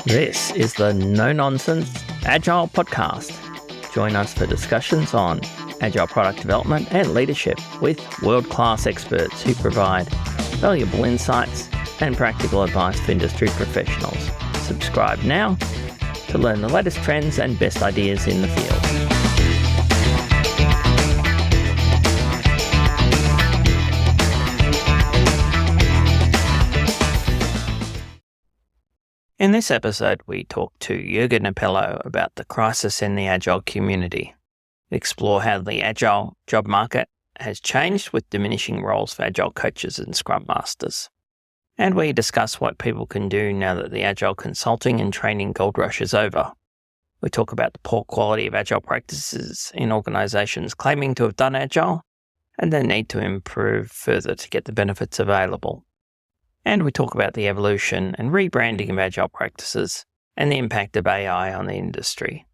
This is the No Nonsense Agile Podcast. Join us for discussions on agile product development and leadership with world-class experts who provide valuable insights and practical advice for industry professionals. Subscribe now to learn the latest trends and best ideas in the field. In this episode, we talk to Jurgen Appelo about the crisis in the agile community. We explore how the agile job market has changed with diminishing roles for agile coaches and scrum masters. And we discuss what people can do now that the agile consulting and training gold rush is over. We talk about the poor quality of agile practices in organizations claiming to have done agile and the need to improve further to get the benefits available. And we talk about the evolution and rebranding of agile practices and the impact of AI on the industry.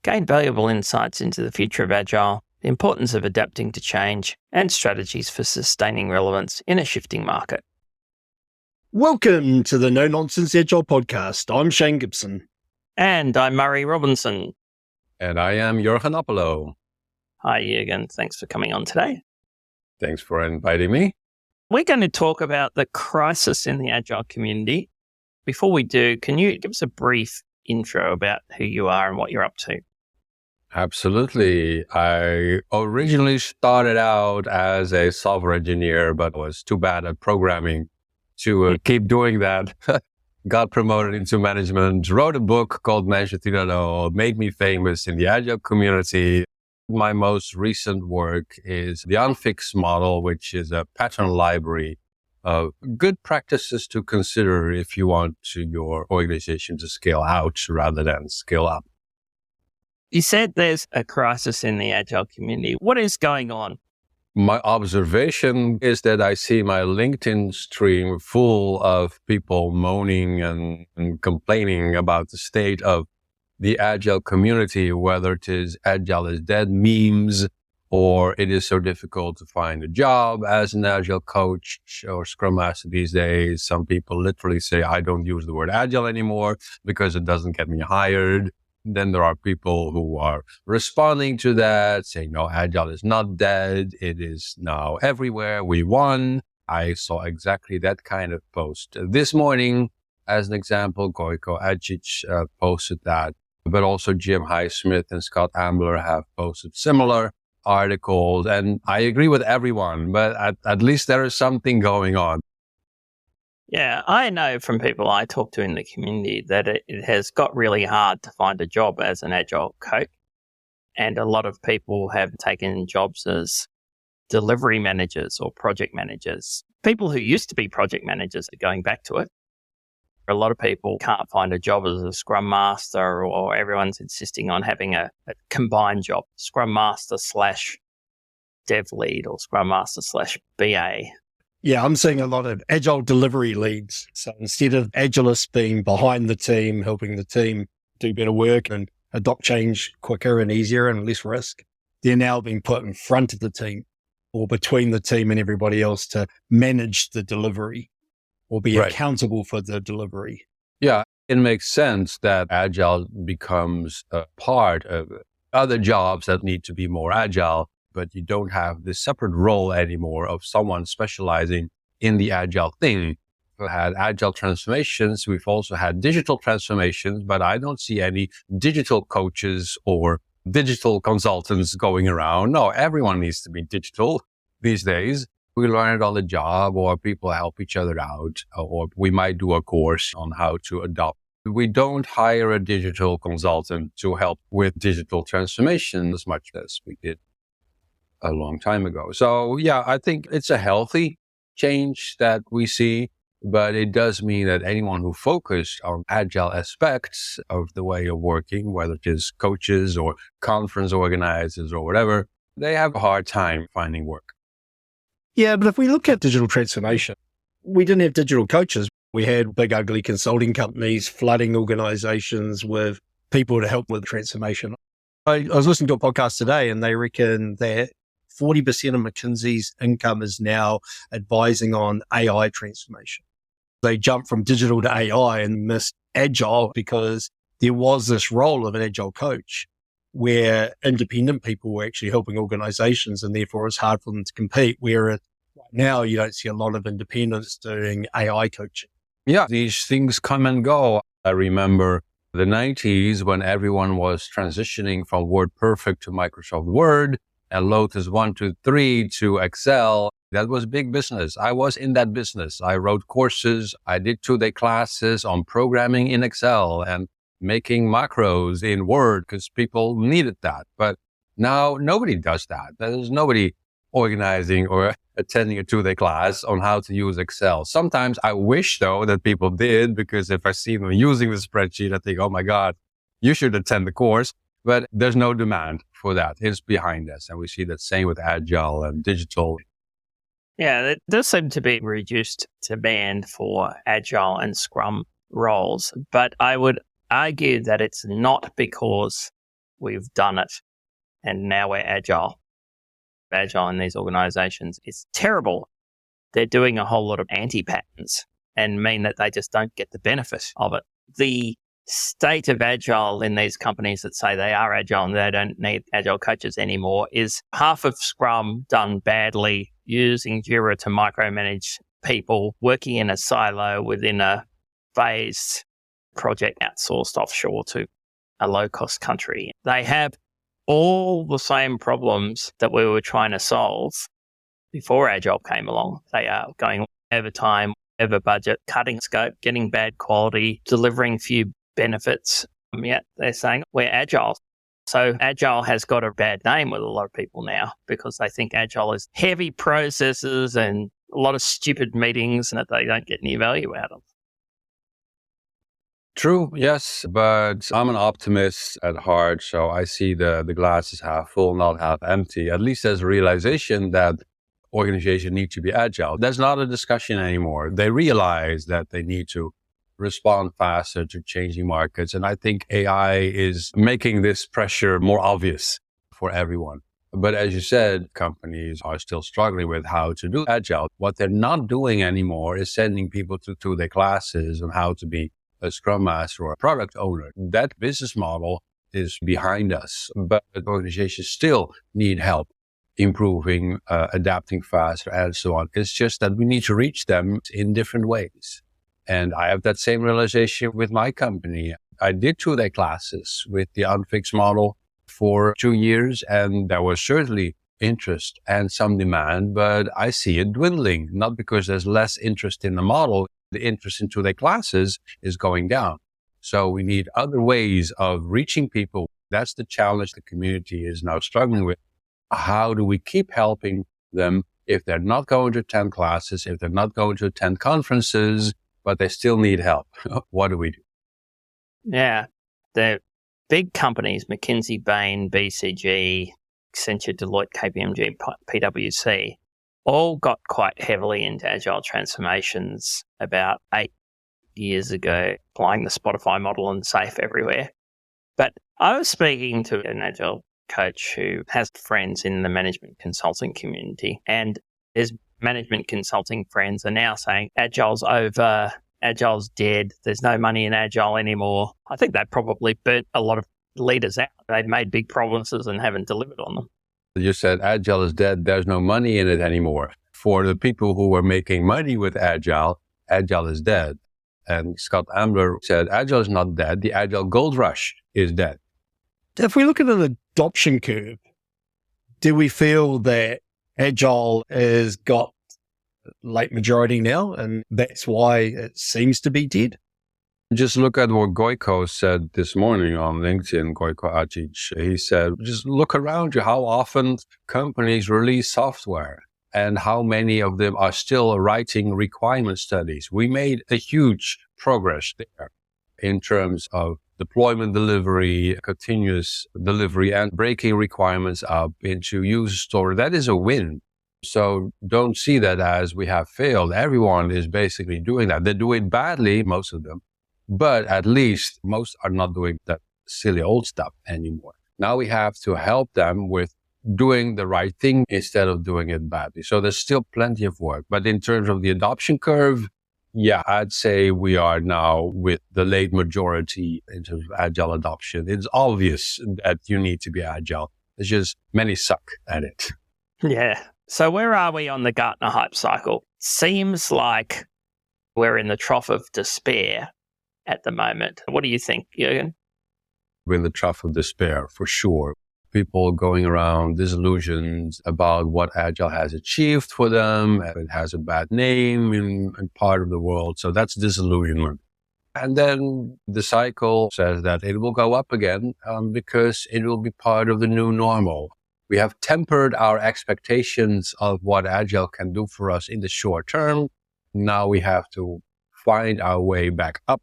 Gain valuable insights into the future of agile, the importance of adapting to change, and strategies for sustaining relevance in a shifting market. Welcome to the No Nonsense Agile Podcast. I'm Shane Gibson. And I'm Murray Robinson. And I am Jurgen Appelo. Hi, Jurgen. Thanks for coming on today. Thanks for inviting me. We're going to talk about the crisis in the agile community. Before we do, can you give us a brief intro about who you are and what you're up to? Absolutely. I originally started out as a software engineer, but was too bad at programming to keep doing that. Got promoted into management, wrote a book called Management 3.0, made me famous in the agile community. My most recent work is the Unfixed model, which is a pattern library of good practices to consider if you want your organization to scale out rather than scale up. You said there's a crisis in the agile community. What is going on? My observation is that I see my LinkedIn stream full of people moaning and complaining about the state of the agile community, whether it is agile is dead memes, or it is so difficult to find a job as an agile coach or scrum master these days. Some people literally say, I don't use the word agile anymore because it doesn't get me hired. Then there are people who are responding to that, saying, no, agile is not dead. It is now everywhere. We won. I saw exactly that kind of post this morning. As an example, Gojko Ajic posted that. But also Jim Highsmith and Scott Ambler have posted similar articles. And I agree with everyone, but at least there is something going on. Yeah, I know from people I talk to in the community that it has got really hard to find a job as an agile coach. And a lot of people have taken jobs as delivery managers or project managers. People who used to be project managers are going back to it. A lot of people can't find a job as a scrum master, or everyone's insisting on having a combined job, scrum master / dev lead or scrum master / BA. Yeah, I'm seeing a lot of agile delivery leads. So instead of agilists being behind the team, helping the team do better work and adopt change quicker and easier and less risk, they're now being put in front of the team or between the team and everybody else to manage the delivery or be accountable for the delivery. Yeah, it makes sense that agile becomes a part of other jobs that need to be more agile, but you don't have this separate role anymore of someone specializing in the agile thing. We've had agile transformations. We've also had digital transformations, but I don't see any digital coaches or digital consultants going around. No, everyone needs to be digital these days. We learn it on the job, or people help each other out, or we might do a course on how to adopt. We don't hire a digital consultant to help with digital transformation as much as we did a long time ago. So yeah, I think it's a healthy change that we see, but it does mean that anyone who focused on agile aspects of the way of working, whether it is coaches or conference organizers or whatever, they have a hard time finding work. Yeah, but if we look at digital transformation, we didn't have digital coaches. We had big, ugly consulting companies flooding organizations with people to help with transformation. I was listening to a podcast today and they reckon that 40% of McKinsey's income is now advising on AI transformation. They jumped from digital to AI and missed agile because there was this role of an agile coach where independent people were actually helping organizations, and therefore it's hard for them to compete. Whereas right now you don't see a lot of independents doing AI coaching. Yeah, these things come and go. I remember the 90s when everyone was transitioning from WordPerfect to Microsoft Word and Lotus 123 to Excel. That was big business. I was in that business. I wrote courses. I did 2-day classes on programming in Excel and making macros in Word because people needed that. But now nobody does that. There's nobody organizing or attending a 2-day class on how to use Excel. Sometimes I wish, though, that people did, because if I see them using the spreadsheet, I think, oh my God, you should attend the course. But there's no demand for that. It's behind us. And we see that same with Agile and digital. Yeah, there does seem to be reduced demand for Agile and Scrum roles. But I would argue that it's not because we've done it and now we're Agile. Agile in these organizations is terrible. They're doing a whole lot of anti-patterns and mean that they just don't get the benefit of it. The state of Agile in these companies that say they are Agile and they don't need Agile coaches anymore is half of Scrum done badly, using Jira to micromanage people, working in a silo within a phased project outsourced offshore to a low-cost country. They have all the same problems that we were trying to solve before Agile came along. They are going over time, over budget, cutting scope, getting bad quality, delivering few benefits. Yet they're saying we're Agile. So Agile has got a bad name with a lot of people now because they think Agile is heavy processes and a lot of stupid meetings and that they don't get any value out of. True, yes, but I'm an optimist at heart, so I see the glass is half full, not half empty. At least there's a realization that organizations need to be agile. There's not a discussion anymore. They realize that they need to respond faster to changing markets, and I think AI is making this pressure more obvious for everyone. But as you said, companies are still struggling with how to do agile. What they're not doing anymore is sending people to their classes on how to be a scrum master or a product owner. That business model is behind us, but organizations still need help improving, adapting faster, and so on. It's just that we need to reach them in different ways. And I have that same realization with my company. I did 2-day classes with the unfixed model for 2 years, and there was certainly interest and some demand, but I see it dwindling, not because there's less interest in the model. The interest in 2-day classes is going down. So we need other ways of reaching people. That's the challenge the community is now struggling with. How do we keep helping them if they're not going to attend classes, if they're not going to attend conferences, but they still need help? What do we do? Yeah, the big companies, McKinsey, Bain, BCG, Accenture, Deloitte, KPMG, PwC, all got quite heavily into agile transformations about 8 years ago, applying the Spotify model and SAFe everywhere. But I was speaking to an agile coach who has friends in the management consulting community, and his management consulting friends are now saying agile's over, agile's dead, there's no money in agile anymore. I think they probably burnt a lot of leaders out. They've made big promises and haven't delivered on them. You said agile is dead. There's no money in it anymore. For the people who were making money with agile, agile is dead. And Scott Ambler said, agile is not dead. The agile gold rush is dead. If we look at an adoption curve, do we feel that agile has got late majority now and that's why it seems to be dead? Just look at what Goiko said this morning on LinkedIn, Goiko Ajic. He said, just look around you, how often companies release software and how many of them are still writing requirement studies. We made a huge progress there in terms of deployment delivery, continuous delivery, and breaking requirements up into user story. That is a win. So don't see that as we have failed. Everyone is basically doing that. They do it badly, most of them. But at least most are not doing that silly old stuff anymore. Now we have to help them with doing the right thing instead of doing it badly. So there's still plenty of work. But in terms of the adoption curve, Yeah, I'd say we are now with the late majority in terms of agile adoption. It's obvious that you need to be agile. It's just many suck at it. Yeah. So where are we on the Gartner hype cycle? Seems like we're in the trough of despair at the moment. What do you think, Jurgen? We're in the trough of despair, for sure. People going around disillusioned about what agile has achieved for them. It has a bad name in part of the world. So that's disillusionment. And then the cycle says that it will go up again because it will be part of the new normal. We have tempered our expectations of what agile can do for us in the short term. Now we have to find our way back up,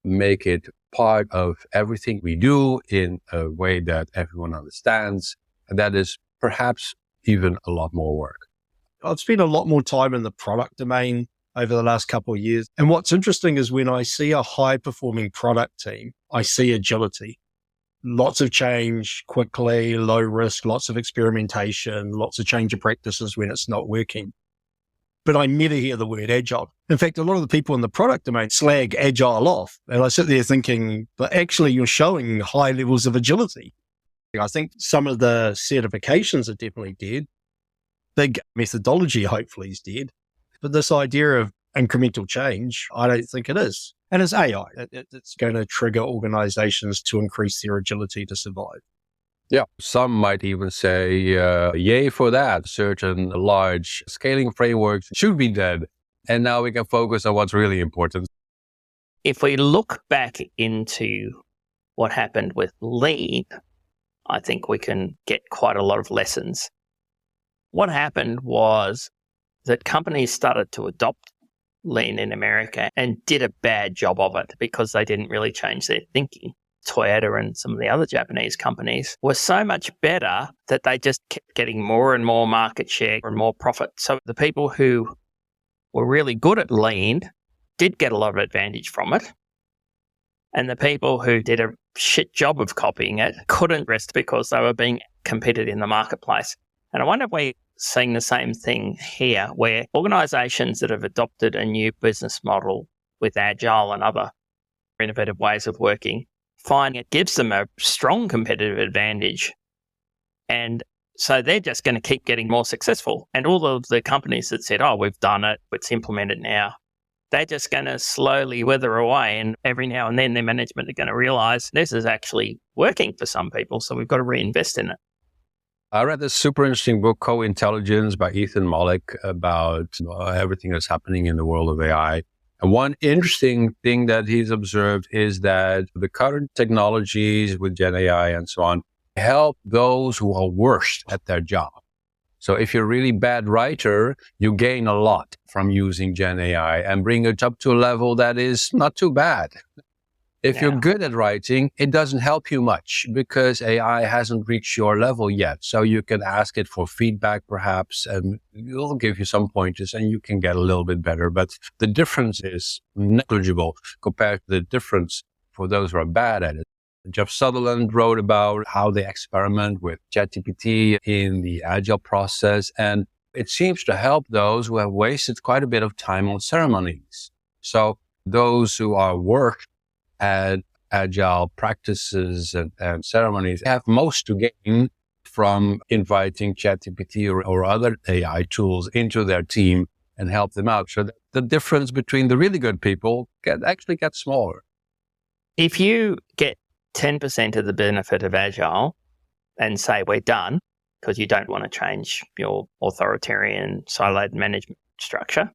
make it part of everything we do in a way that everyone understands. And that is perhaps even a lot more work. I've spent a lot more time in the product domain over the last couple of years. And what's interesting is when I see a high performing product team, I see agility. Lots of change quickly, low risk, lots of experimentation, lots of change of practices when it's not working. But I never hear the word agile. In fact, a lot of the people in the product domain slag agile off. And I sit there thinking, but actually you're showing high levels of agility. I think some of the certifications are definitely dead. Big methodology hopefully is dead. But this idea of incremental change, I don't think it is. And it's AI. It's going to trigger organizations to increase their agility to survive. Yeah, some might even say, yay for that. Certain large scaling frameworks should be dead. And now we can focus on what's really important. If we look back into what happened with Lean, I think we can get quite a lot of lessons. What happened was that companies started to adopt Lean in America and did a bad job of it because they didn't really change their thinking. Toyota and some of the other Japanese companies were so much better that they just kept getting more and more market share and more profit. So the people who were really good at Lean did get a lot of advantage from it. And the people who did a shit job of copying it couldn't rest because they were being competed in the marketplace. And I wonder if we're seeing the same thing here, where organizations that have adopted a new business model with agile and other innovative ways of working find it gives them a strong competitive advantage. And so they're just going to keep getting more successful. And all of the companies that said, oh, we've done it, it's implemented now, they're just going to slowly wither away. And every now and then their management are going to realize this is actually working for some people. So we've got to reinvest in it. I read this super interesting book, Co-Intelligence by Ethan Mollick, about everything that's happening in the world of AI. And one interesting thing that he's observed is that the current technologies with Gen AI and so on help those who are worst at their job. So if you're a really bad writer, you gain a lot from using Gen AI and bring it up to a level that is not too bad. If you're good at writing, it doesn't help you much because AI hasn't reached your level yet. So you can ask it for feedback perhaps, and it'll give you some pointers and you can get a little bit better. But the difference is negligible compared to the difference for those who are bad at it. Jeff Sutherland wrote about how they experiment with ChatGPT in the agile process, and it seems to help those who have wasted quite a bit of time on ceremonies. So those who are worked at agile practices and ceremonies have most to gain from inviting ChatGPT or other AI tools into their team and help them out. So the difference between the really good people can actually get smaller. If you get 10% of the benefit of agile and say we're done because you don't want to change your authoritarian siloed management structure,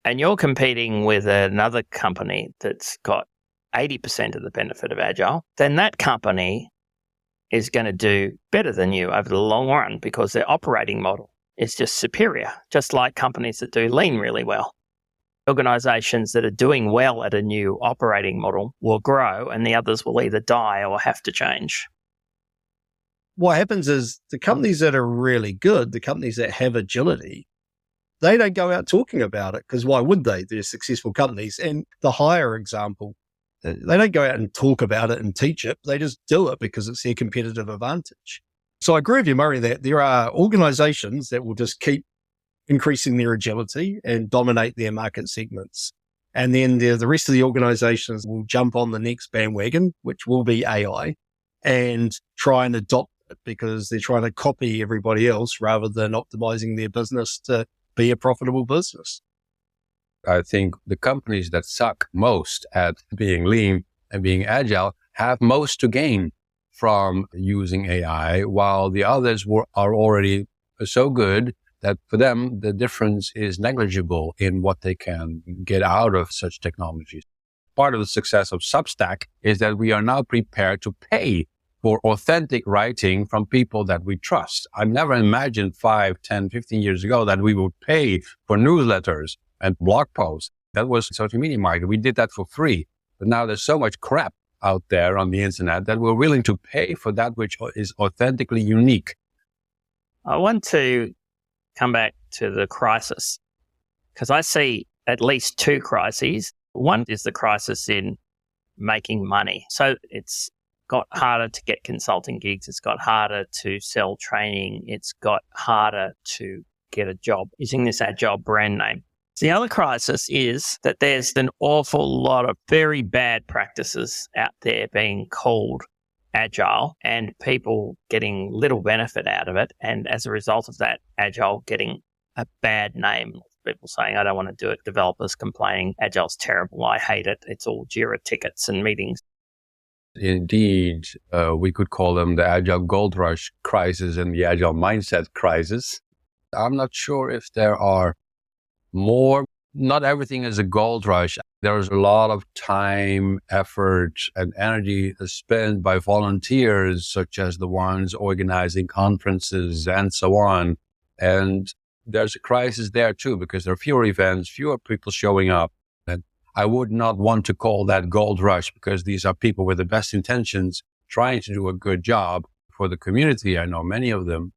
and you're competing with another company that's got 80% of the benefit of agile, then that company is going to do better than you over the long run because their operating model is just superior, just like companies that do Lean really well. Organizations that are doing well at a new operating model will grow and the others will either die or have to change. What happens is the companies that are really good, the companies that have agility, they don't go out talking about it because why would they? They're successful companies. And the hire example, they don't go out and talk about it and teach it. They just do it because it's their competitive advantage. So I agree with you, Murray, that there are organizations that will just keep increasing their agility and dominate their market segments. And then the rest of the organizations will jump on the next bandwagon, which will be AI, and try and adopt it because they're trying to copy everybody else rather than optimizing their business to be a profitable business. I think the companies that suck most at being lean and being agile have most to gain from using AI, while the others are already so good that for them, the difference is negligible in what they can get out of such technologies. Part of the success of Substack is that we are now prepared to pay for authentic writing from people that we trust. I never imagined 5, 10, 15 years ago that we would pay for newsletters and blog posts. That was social media marketing. We did that for free. But now there's so much crap out there on the internet that we're willing to pay for that which is authentically unique. I want to come back to the crisis because I see at least two crises. One is the crisis in making money. So it's got harder to get consulting gigs. It's got harder to sell training. It's got harder to get a job using this agile brand name. The other crisis is that there's an awful lot of very bad practices out there being called agile and people getting little benefit out of it. And as a result of that, agile getting a bad name. People saying, I don't want to do it. Developers complaining, agile's terrible. I hate it. It's all Jira tickets and meetings. Indeed, we could call them the agile gold rush crisis and the agile mindset crisis. I'm not sure if there are more. Not everything is a gold rush. There's a lot of time, effort, and energy spent by volunteers, such as the ones organizing conferences and so on. And there's a crisis there too, because there are fewer events, fewer people showing up. And I would not want to call that gold rush because these are people with the best intentions trying to do a good job for the community. I know many of them.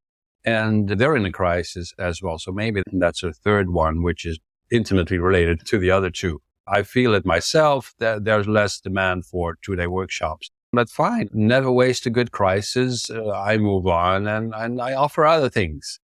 And they're in a crisis as well. So maybe that's a third one, which is intimately related to the other two. I feel it myself that there's less demand for 2-day workshops. But fine, never waste a good crisis. I move on and I offer other things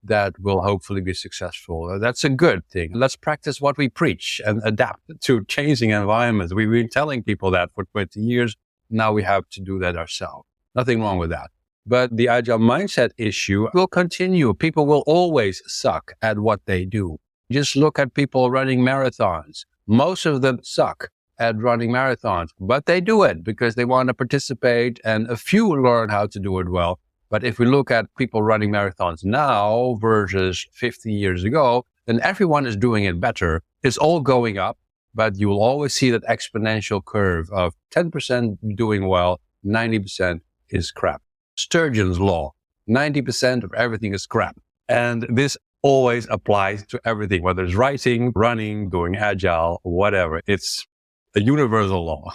that will hopefully be successful. That's a good thing. Let's practice what we preach and adapt to changing environments. We've been telling people that for 20 years. Now we have to do that ourselves. Nothing wrong with that. But the agile mindset issue will continue. People will always suck at what they do. Just look at people running marathons. Most of them suck at running marathons, but they do it because they want to participate and a few learn how to do it well. But if we look at people running marathons now versus 50 years ago, then everyone is doing it better. It's all going up, but you will always see that exponential curve of 10% doing well, 90% is crap. Sturgeon's law, 90% of everything is crap. And this always applies to everything, whether it's writing, running, doing agile, whatever. It's a universal law.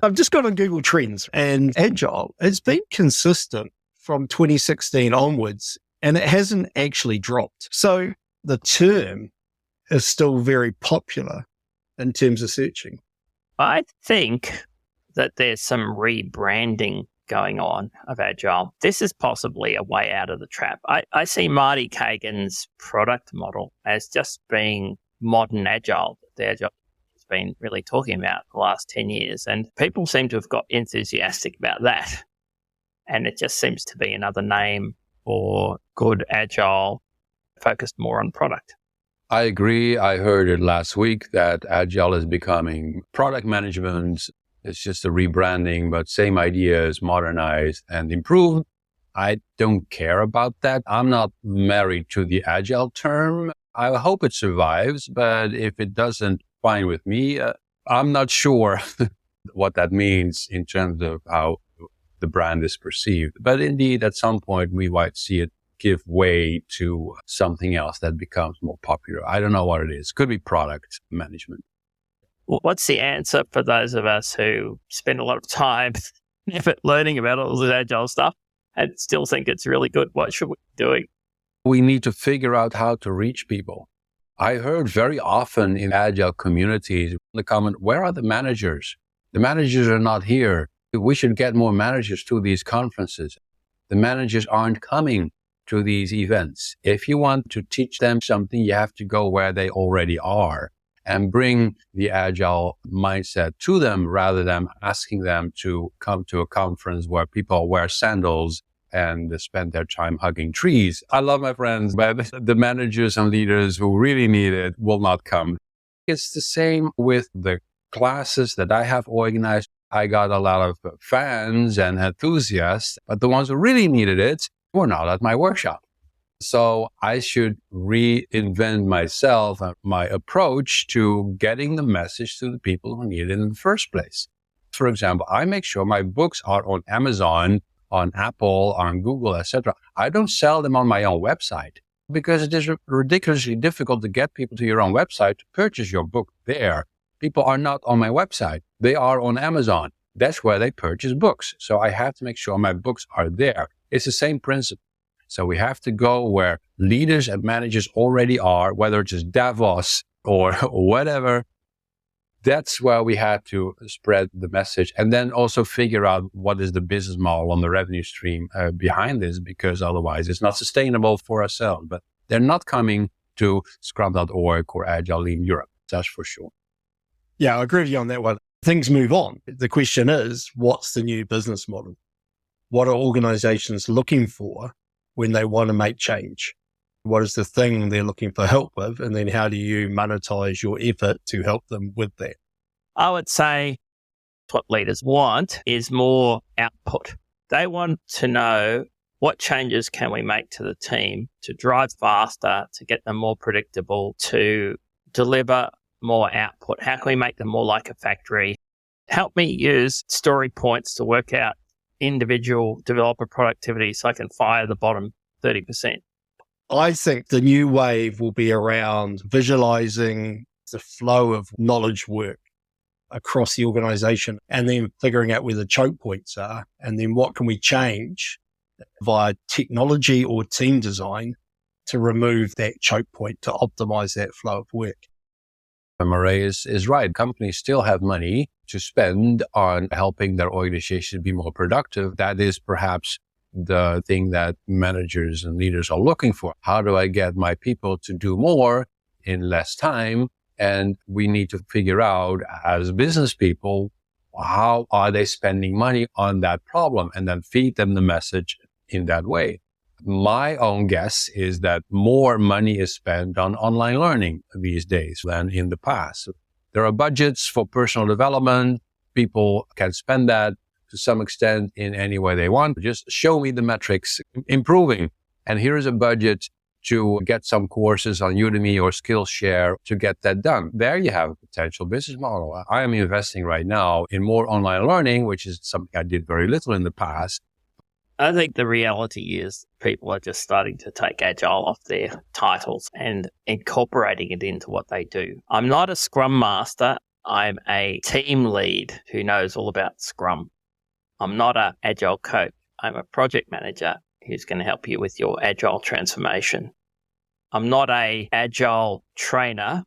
I've just gone on Google Trends and agile has been consistent from 2016 onwards, and it hasn't actually dropped. So the term is still very popular in terms of searching. I think that there's some rebranding going on of agile. This is possibly a way out of the trap. I see Marty Kagan's product model as just being modern agile. The agile has been really talking about the last 10 years. And people seem to have got enthusiastic about that. And it just seems to be another name for good agile, focused more on product. I agree. I heard it last week that agile is becoming product management. It's just a rebranding, but same ideas, modernized and improved. I don't care about that. I'm not married to the agile term. I hope it survives, but if it doesn't, fine with me. I'm not sure what that means in terms of how the brand is perceived. But indeed, at some point, we might see it give way to something else that becomes more popular. I don't know what it is. Could be product management. What's the answer for those of us who spend a lot of time and effort learning about all this agile stuff and still think it's really good? What should we be doing? We need to figure out how to reach people. I heard very often in agile communities the comment, where are the managers? The managers are not here. We should get more managers to these conferences. The managers aren't coming to these events. If you want to teach them something, you have to go where they already are. and bring the agile mindset to them rather than asking them to come to a conference where people wear sandals and spend their time hugging trees. I love my friends, but the managers and leaders who really need it will not come. It's the same with the classes that I have organized. I got a lot of fans and enthusiasts, but the ones who really needed it were not at my workshop. So I should reinvent myself and my approach to getting the message to the people who need it in the first place. For example, I make sure my books are on Amazon, on Apple, on Google, etc. I don't sell them on my own website because it is ridiculously difficult to get people to your own website to purchase your book there. People are not on my website. They are on Amazon. That's where they purchase books. So I have to make sure my books are there. It's the same principle. So we have to go where leaders and managers already are, whether it's just Davos or whatever. That's where we had to spread the message and then also figure out what is the business model on the revenue stream behind this, because otherwise it's not sustainable for ourselves. But they're not coming to scrum.org or Agile Lean Europe. That's for sure. Yeah, I agree with you on that one. Things move on. The question is, what's the new business model? What are organizations looking for when they want to make change? What is the thing they're looking for help with? And then how do you monetize your effort to help them with that? I would say what leaders want is more output. They want to know what changes can we make to the team to drive faster, to get them more predictable, to deliver more output. How can we make them more like a factory? Help me use story points to work out individual developer productivity so I can fire the bottom 30%. I think the new wave will be around visualizing the flow of knowledge work across the organization and then figuring out where the choke points are. And then what can we change via technology or team design to remove that choke point, to optimize that flow of work. Murray is right. Companies still have money to spend on helping their organization be more productive. That is perhaps the thing that managers and leaders are looking for. How do I get my people to do more in less time? And we need to figure out as business people, how are they spending money on that problem, and then feed them the message in that way. My own guess is that more money is spent on online learning these days than in the past. There are budgets for personal development. People can spend that to some extent in any way they want. Just show me the metrics improving. And here is a budget to get some courses on Udemy or Skillshare to get that done. There you have a potential business model. I am investing right now in more online learning, which is something I did very little in the past. I think the reality is people are just starting to take agile off their titles and incorporating it into what they do. I'm not a scrum master. I'm a team lead who knows all about scrum. I'm not an agile coach. I'm a project manager who's going to help you with your agile transformation. I'm not a agile trainer.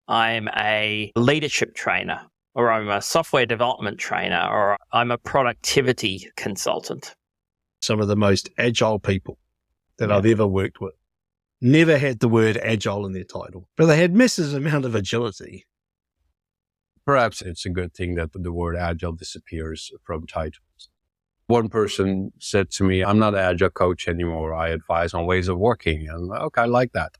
I'm a leadership trainer, or I'm a software development trainer, or I'm a productivity consultant. Some of the most agile people that I've ever worked with never had the word agile in their title, but they had massive amount of agility. Perhaps it's a good thing that the word agile disappears from titles. One person said to me, I'm not an agile coach anymore. I advise on ways of working. And okay, I like that.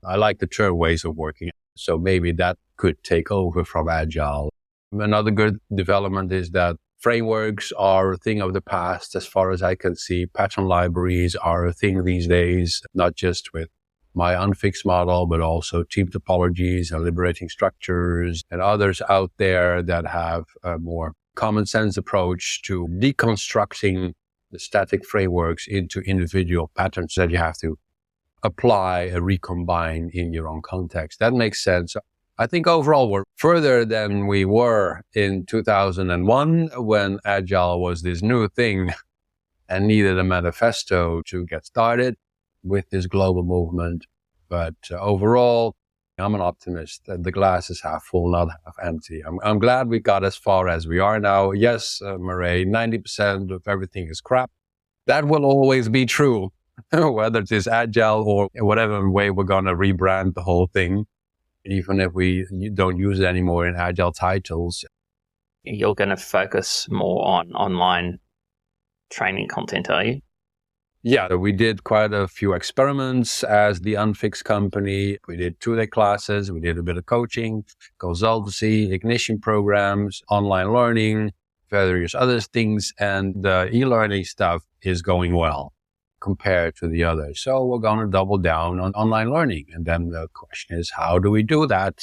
I like the term ways of working. So maybe that could take over from agile. Another good development is that frameworks are a thing of the past, as far as I can see. Pattern libraries are a thing these days, not just with my unfixed model, but also team topologies and liberating structures and others out there that have a more common sense approach to deconstructing the static frameworks into individual patterns that you have to apply and recombine in your own context. That makes sense. I think overall we're further than we were in 2001 when Agile was this new thing and needed a manifesto to get started with this global movement. But overall, I'm an optimist that the glass is half full, not half empty. I'm glad we got as far as we are now. Yes, Murray, 90% of everything is crap. That will always be true, whether it is Agile or whatever way we're going to rebrand the whole thing. even if we don't use it anymore in agile titles. You're going to focus more on online training content, are you? Yeah, we did quite a few experiments as the Unfixed company. We did 2-day classes. We did a bit of coaching, consultancy, ignition programs, online learning, various other things. And the e-learning stuff is going well compared to the others. So we're going to double down on online learning. And then the question is, how do we do that?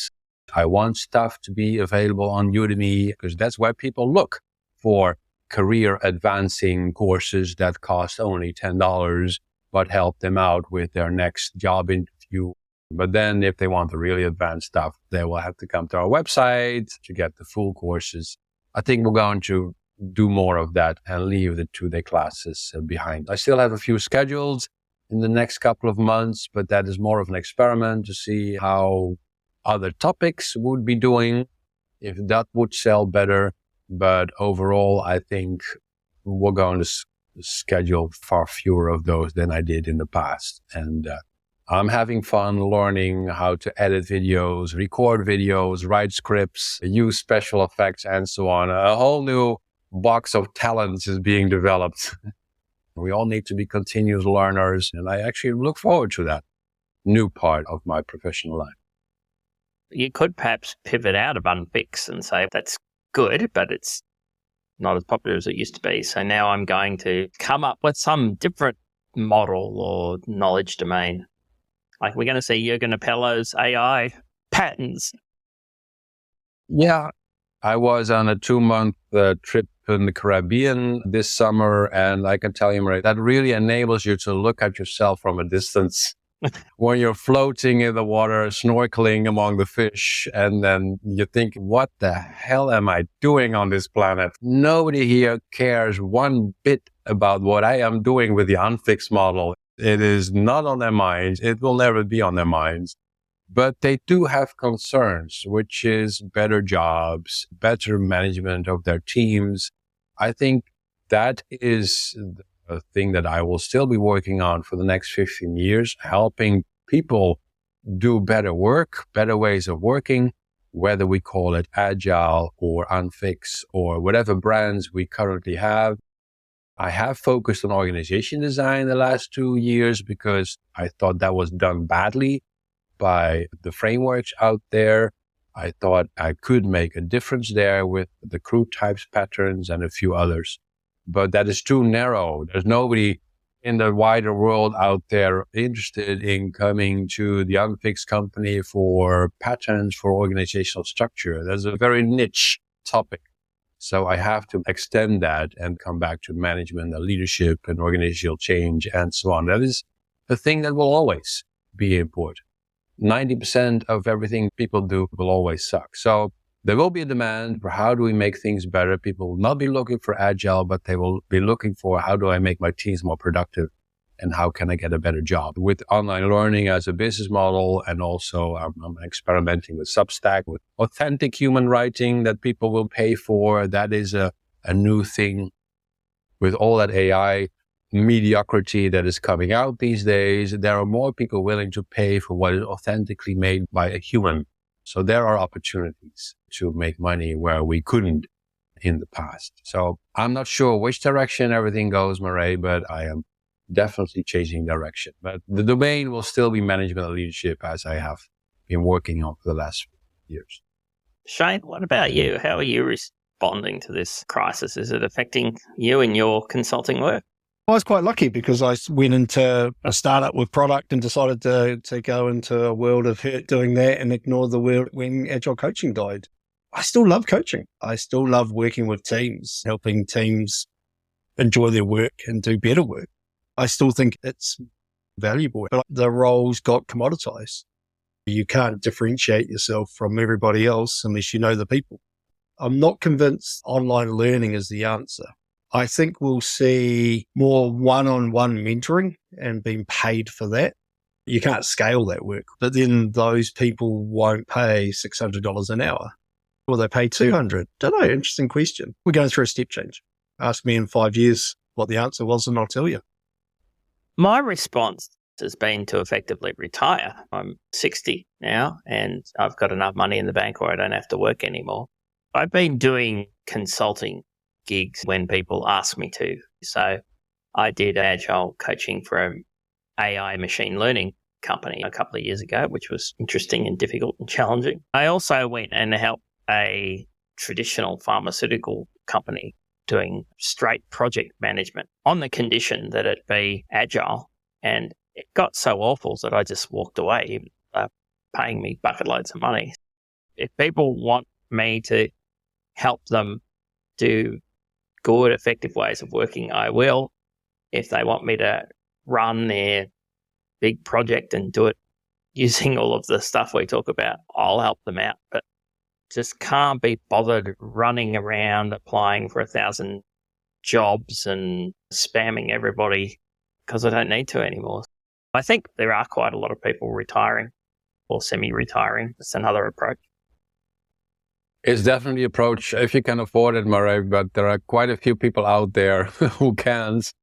I want stuff to be available on Udemy because that's where people look for career advancing courses that cost only $10, but help them out with their next job interview. But then if they want the really advanced stuff, they will have to come to our website to get the full courses. I think we're going to do more of that and leave the 2-day classes behind. I still have a few schedules in the next couple of months, but that is more of an experiment to see how other topics would be doing, if that would sell better. But overall, I think we're going to schedule far fewer of those than I did in the past. And I'm having fun learning how to edit videos, record videos, write scripts, use special effects, and so on. A whole new box of talents is being developed. We all need to be continuous learners, and I actually look forward to that new part of my professional life. You could perhaps pivot out of Unfix and say, that's good, but it's not as popular as it used to be. So now I'm going to come up with some different model or knowledge domain. Like we're going to see Jurgen Appelo's AI patterns. Yeah, I was on a 2-month trip in the Caribbean this summer, and I can tell you, Marie, that really enables you to look at yourself from a distance. When you're floating in the water, snorkeling among the fish, and then you think, what the hell am I doing on this planet? Nobody here cares one bit about what I am doing with the Unfixed model. It is not on their minds. It will never be on their minds. But they do have concerns, which is better jobs, better management of their teams. I think that is a thing that I will still be working on for the next 15 years, helping people do better work, better ways of working, whether we call it agile or Unfix or whatever brands we currently have. I have focused on organization design the last 2 years because I thought that was done badly by the frameworks out there. I thought I could make a difference there with the crew types patterns and a few others. But that is too narrow. There's nobody in the wider world out there interested in coming to the Unfixed company for patterns for organizational structure. That's a very niche topic. So I have to extend that and come back to management and leadership and organizational change and so on. That is a thing that will always be important. 90% of everything people do will always suck. So there will be a demand for how do we make things better. People will not be looking for agile, but they will be looking for how do I make my teams more productive and how can I get a better job with online learning as a business model. And also I'm experimenting with Substack, with authentic human writing that people will pay for. That is a new thing with all that AI mediocrity that is coming out these days. There are more people willing to pay for what is authentically made by a human. So there are opportunities to make money where we couldn't in the past. So I'm not sure which direction everything goes, Murray, but I am definitely changing direction. But the domain will still be management and leadership as I have been working on for the last years. Shane, what about you? How are you responding to this crisis? Is it affecting you in your consulting work? I was quite lucky because I went into a startup with product and decided to go into a world of hurt doing that and ignore the world when agile coaching died. I still love coaching. I still love working with teams, helping teams enjoy their work and do better work. I still think it's valuable, but the roles got commoditized. You can't differentiate yourself from everybody else unless you know the people. I'm not convinced online learning is the answer. I think we'll see more one-on-one mentoring and being paid for that. You can't scale that work, but then those people won't pay $600 an hour. Will they pay $200? Don't know. Interesting question. We're going through a step change. Ask me in 5 years what the answer was and I'll tell you. My response has been to effectively retire. I'm 60 now and I've got enough money in the bank where I don't have to work anymore. I've been doing consulting gigs when people ask me to. So I did agile coaching for an AI machine learning company a couple of years ago, which was interesting and difficult and challenging. I also went and helped a traditional pharmaceutical company doing straight project management on the condition that it be agile. And it got so awful that I just walked away, even paying me bucket loads of money. If people want me to help them do good, effective ways of working, I will. If they want me to run their big project and do it using all of the stuff we talk about, I'll help them out. But just can't be bothered running around applying for 1,000 jobs and spamming everybody because I don't need to anymore. I think there are quite a lot of people retiring or semi-retiring. It's another approach. It's definitely an approach if you can afford it, Murray, but there are quite a few people out there who can't.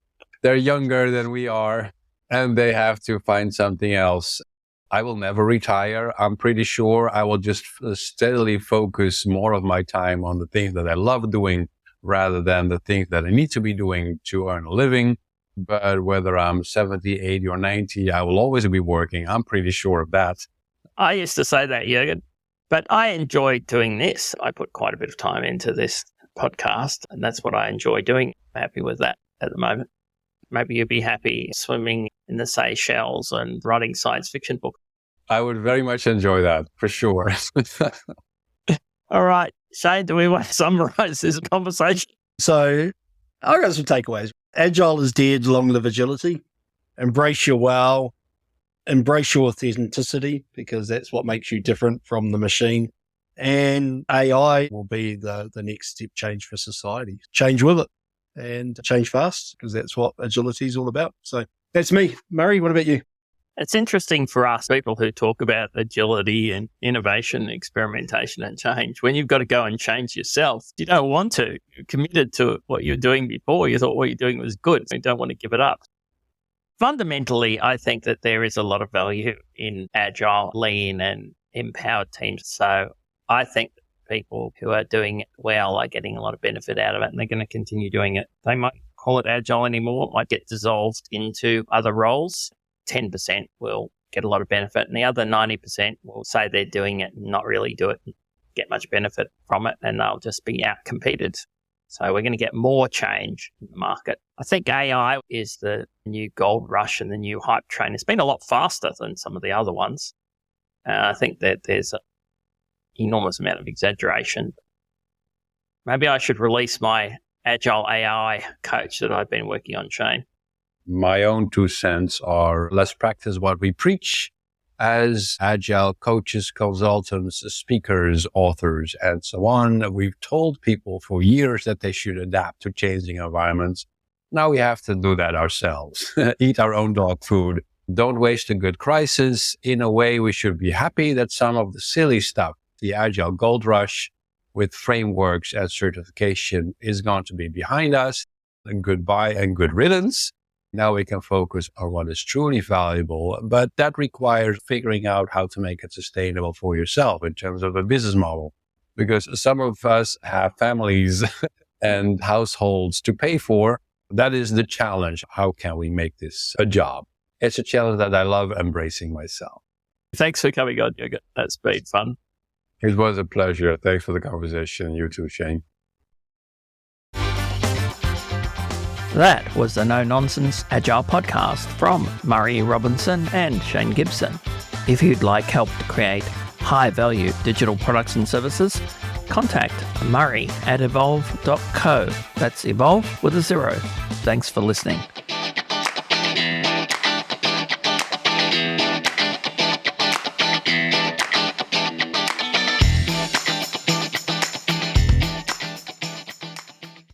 They're younger than we are and they have to find something else. I will never retire. I'm pretty sure I will just steadily focus more of my time on the things that I love doing rather than the things that I need to be doing to earn a living. But whether I'm 70, 80 or 90, I will always be working. I'm pretty sure of that. I used to say that, Jurgen, but I enjoy doing this. I put quite a bit of time into this podcast and that's what I enjoy doing. I'm happy with that at the moment. Maybe you'd be happy swimming in the Seychelles and writing science fiction books. I would very much enjoy that, for sure. All right. Shane, do we want to summarize this conversation? So I've got some takeaways. Agile is dead, long live agility. Embrace your wow. Embrace your authenticity because that's what makes you different from the machine. And AI will be the next step change for society. Change with it and change fast because that's what agility is all about. So that's me. Murray, what about you? It's interesting for us, people who talk about agility and innovation, experimentation and change. When you've got to go and change yourself, you don't want to. You're committed to what you're doing before. You thought what you're doing was good. So you don't want to give it up. Fundamentally, I think that there is a lot of value in agile, lean and empowered teams. So I think people who are doing it well are getting a lot of benefit out of it and they're going to continue doing it. They might call it agile anymore. It might get dissolved into other roles. 10% will get a lot of benefit and the other 90% will say they're doing it and not really do it and get much benefit from it and they'll just be out competed. So we're going to get more change in the market. I think AI is the new gold rush and the new hype train. It's been a lot faster than some of the other ones. I think that there's an enormous amount of exaggeration. Maybe I should release my agile AI coach that I've been working on, Shane. My own 2 cents are let's practice what we preach as agile coaches, consultants, speakers, authors, and so on. We've told people for years that they should adapt to changing environments. Now we have to do that ourselves. Eat our own dog food. Don't waste a good crisis. In a way, we should be happy that some of the silly stuff, the agile gold rush with frameworks and certification is going to be behind us. And goodbye and good riddance. Now we can focus on what is truly valuable, but that requires figuring out how to make it sustainable for yourself in terms of a business model. Because some of us have families and households to pay for. That is the challenge. How can we make this a job? It's a challenge that I love embracing myself. Thanks for coming on, Jurgen. That's been fun. It was a pleasure. Thanks for the conversation. You too, Shane. That was the No Nonsense Agile podcast from Murray Robinson and Shane Gibson. If you'd like help to create high-value digital products and services, contact Murray at evolve.co. That's evolve with a 0. Thanks for listening.